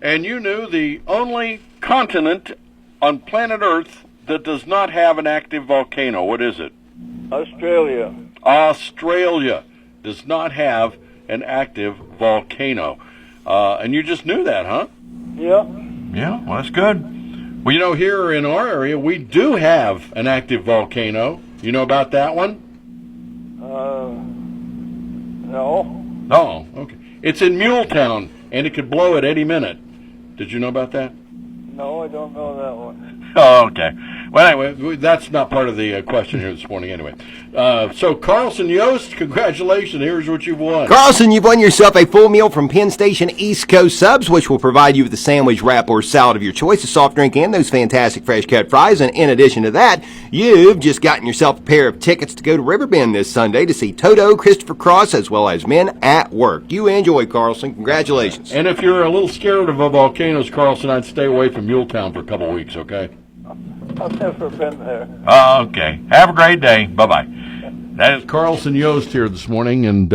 And you knew the only continent on planet Earth that does not have an active volcano. What is it? Australia. Australia does not have an active volcano. And you just knew that, huh? Yeah. Yeah, well, that's good. Well, you know, here in our area, we do have an active volcano. You know about that one? No. Oh, okay. It's in Muletown, and it could blow at any minute. Did you know about that? No, I don't know that one. Oh, okay. Well, anyway, that's not part of the question here this morning anyway. So, Carlson Yost, congratulations. Here's what you've won. Carlson, you've won yourself a full meal from Penn Station East Coast Subs, which will provide you with a sandwich, wrap, or salad of your choice, a soft drink, and those fantastic fresh-cut fries. And in addition to that, you've just gotten yourself a pair of tickets to go to Riverbend this Sunday to see Toto, Christopher Cross, as well as Men at Work. You enjoy, Carlson. Congratulations. And if you're a little scared of volcanoes, Carlson, I'd stay away from Muletown for a couple of weeks, okay? I've never been there. Okay. Have a great day. Bye-bye. That is Carlson Yost here this morning, and,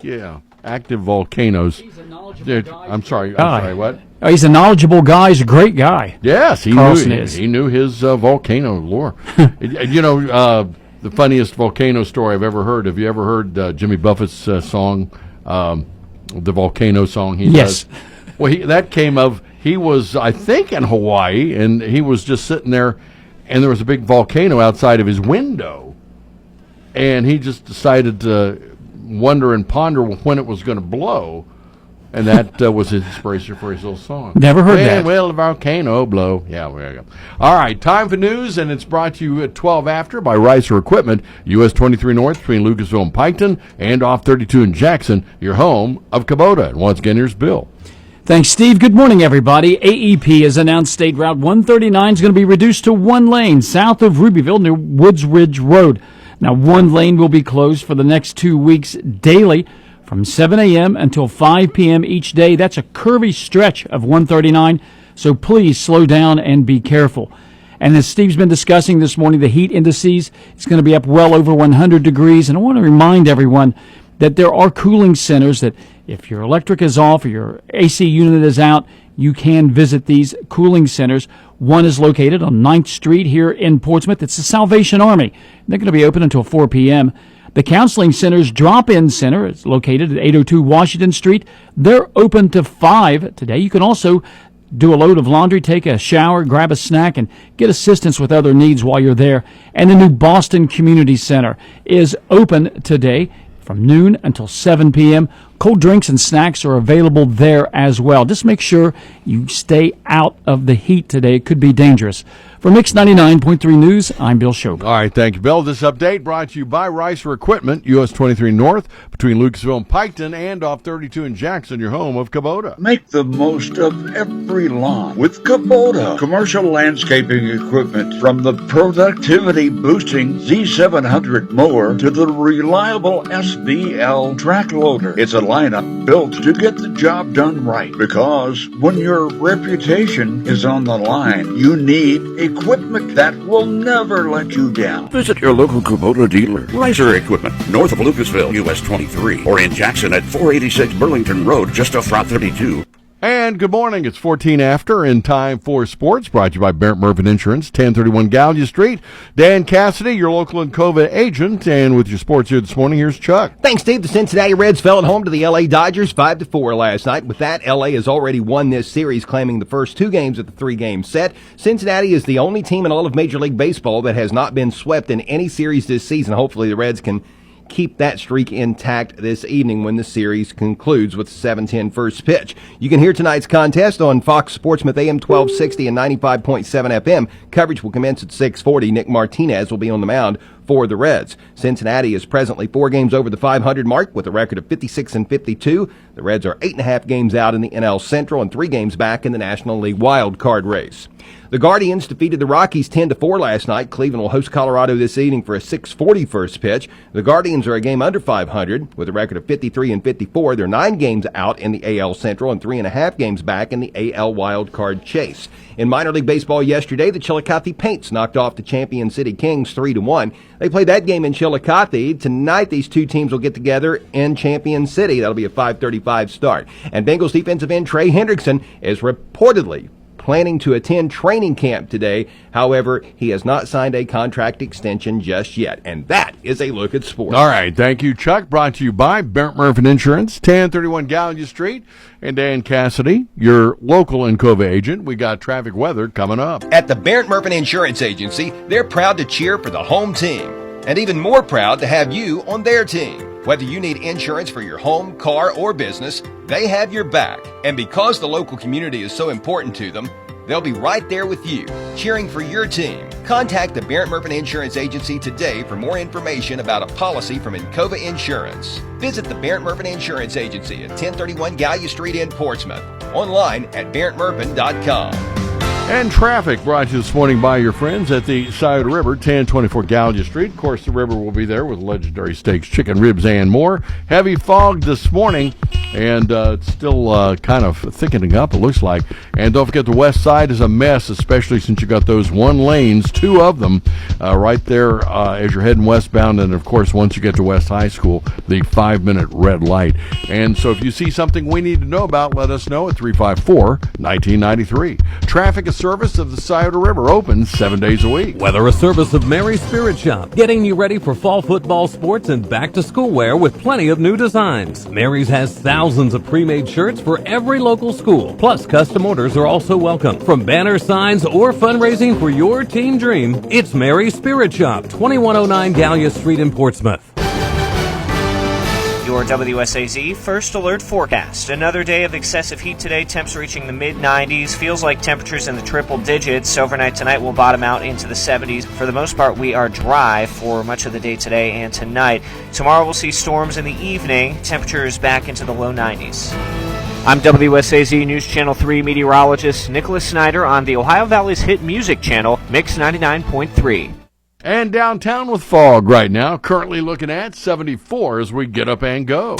yeah, active volcanoes. He's a knowledgeable guy. I'm sorry, what? Oh, he's a knowledgeable guy. He's a great guy. Yes, he knew his volcano lore. You know, the funniest volcano story I've ever heard. Have you ever heard Jimmy Buffett's song, the volcano song he does? Well, that came of, he was, I think, in Hawaii, and he was just sitting there, and there was a big volcano outside of his window, and he just decided to wonder and ponder when it was going to blow, and that was his inspiration for his little song. Never heard that. Well, the volcano blow. Yeah, there you go. All right, time for news, and it's brought to you at 12 after by Ricer Equipment, US 23 North between Lucasville and Piketon, and off 32 in Jackson, your home of Kubota. And once again, here's Bill. Thanks, Steve. Good morning, everybody. AEP has announced State Route 139 is going to be reduced to one lane south of Rubyville near Woods Ridge Road. Now, one lane will be closed for the next 2 weeks daily from 7 a.m. until 5 p.m. each day. That's a curvy stretch of 139, so please slow down and be careful. And as Steve's been discussing this morning, the heat indices, it's going to be up well over 100 degrees. And I want to remind everyone that there are cooling centers that if your electric is off or your AC unit is out, you can visit these cooling centers. One is located on 9th Street here in Portsmouth. It's the Salvation Army. They're going to be open until 4 p.m. The Counseling Center's Drop-In Center is located at 802 Washington Street. They're open to 5 today. You can also do a load of laundry, take a shower, grab a snack, and get assistance with other needs while you're there. And the new Boston Community Center is open today from noon until 7 p.m. Cold drinks and snacks are available there as well. Just make sure you stay out of the heat today. It could be dangerous. For Mix 99.3 News, I'm Bill Shope. All right, thank you, Bill. This update brought to you by Ricer Equipment, US 23 North, between Lucasville and Piketon, and off 32 in Jackson, your home of Kubota. Make the most of every lawn with Kubota. Commercial landscaping equipment, from the productivity-boosting Z700 mower to the reliable SBL track loader. It's a lineup built to get the job done right, because when your reputation is on the line, you need equipment that will never let you down. Visit your local Kubota dealer. Ricer Equipment, north of Lucasville, US 23, or in Jackson at 486 Burlington Road, just off Route 32. And good morning. It's 14 after in time for sports, brought to you by Barrett Murphy Insurance, 1031 Gallia Street. Dan Cassidy, your local Encova agent, and with your sports here this morning, here's Chuck. Thanks, Steve. The Cincinnati Reds fell at home to the LA Dodgers 5-4 last night. With that, LA has already won this series, claiming the first 2 games of the 3-game set. Cincinnati is the only team in all of Major League Baseball that has not been swept in any series this season. Hopefully the Reds can keep that streak intact this evening when the series concludes with 7:10 first pitch. You can hear tonight's contest on Fox Sportsmouth AM 1260 and 95.7 FM. Coverage will commence at 6:40. Nick Martinez will be on the mound for the Reds. Cincinnati is presently 4 games over the 500 mark with a record of 56-52. The Reds are 8.5 games out in the NL Central and 3 games back in the National League wild card race. The Guardians defeated the Rockies 10-4 last night. Cleveland will host Colorado this evening for a 6:40 first pitch. The Guardians are a game under 500 with a record of 53-54. They're 9 games out in the AL Central and 3.5 games back in the AL wild card chase. In minor league baseball yesterday, the Chillicothe Paints knocked off the Champion City Kings 3-1. They play that game in Chillicothe. Tonight, these two teams will get together in Champion City. That'll be a 5:35 start. And Bengals defensive end Trey Hendrickson is reportedly planning to attend training camp today. However, he has not signed a contract extension just yet. And that is a look at sports. All right. Thank you, Chuck. Brought to you by Barrett Murphy Insurance, 1031 Gallia Street. And Dan Cassidy, your local Encova agent. We got traffic weather coming up. At the Barrett Murphy Insurance Agency, they're proud to cheer for the home team. And even more proud to have you on their team. Whether you need insurance for your home, car, or business, they have your back. And because the local community is so important to them, they'll be right there with you, cheering for your team. Contact the Barrett Murphy Insurance Agency today for more information about a policy from Encova Insurance. Visit the Barrett Murphy Insurance Agency at 1031 Gallia Street in Portsmouth. Online at barrettmurphin.com. And traffic brought to you this morning by your friends at the Scioto River, 1024 Gallia Street. Of course, the river will be there with legendary steaks, chicken, ribs, and more. Heavy fog this morning, and it's still kind of thickening up, it looks like. And don't forget, the west side is a mess, especially since you got those one lanes, two of them, right there as you're heading westbound. And, of course, once you get to West High School, the 5-minute red light. And so if you see something we need to know about, let us know at 354-1993. Traffic service of the Scioto River, open 7 days a week. Weather a service of Mary's Spirit Shop, getting you ready for fall football, sports, and back-to-school wear with plenty of new designs. Mary's has thousands of pre-made shirts for every local school. Plus, custom orders are also welcome. From banner signs or fundraising for your teen dream, it's Mary's Spirit Shop, 2109 Gallia Street in Portsmouth. Your WSAZ First Alert forecast. Another day of excessive heat today. Temps reaching the mid-90s. Feels like temperatures in the triple digits. Overnight tonight will bottom out into the 70s. For the most part, we are dry for much of the day today and tonight. Tomorrow we'll see storms in the evening. Temperatures back into the low 90s. I'm WSAZ News Channel 3 meteorologist Nicholas Snyder on the Ohio Valley's hit music channel, Mix 99.3. And downtown with fog right now, currently looking at 74 as we get up and go.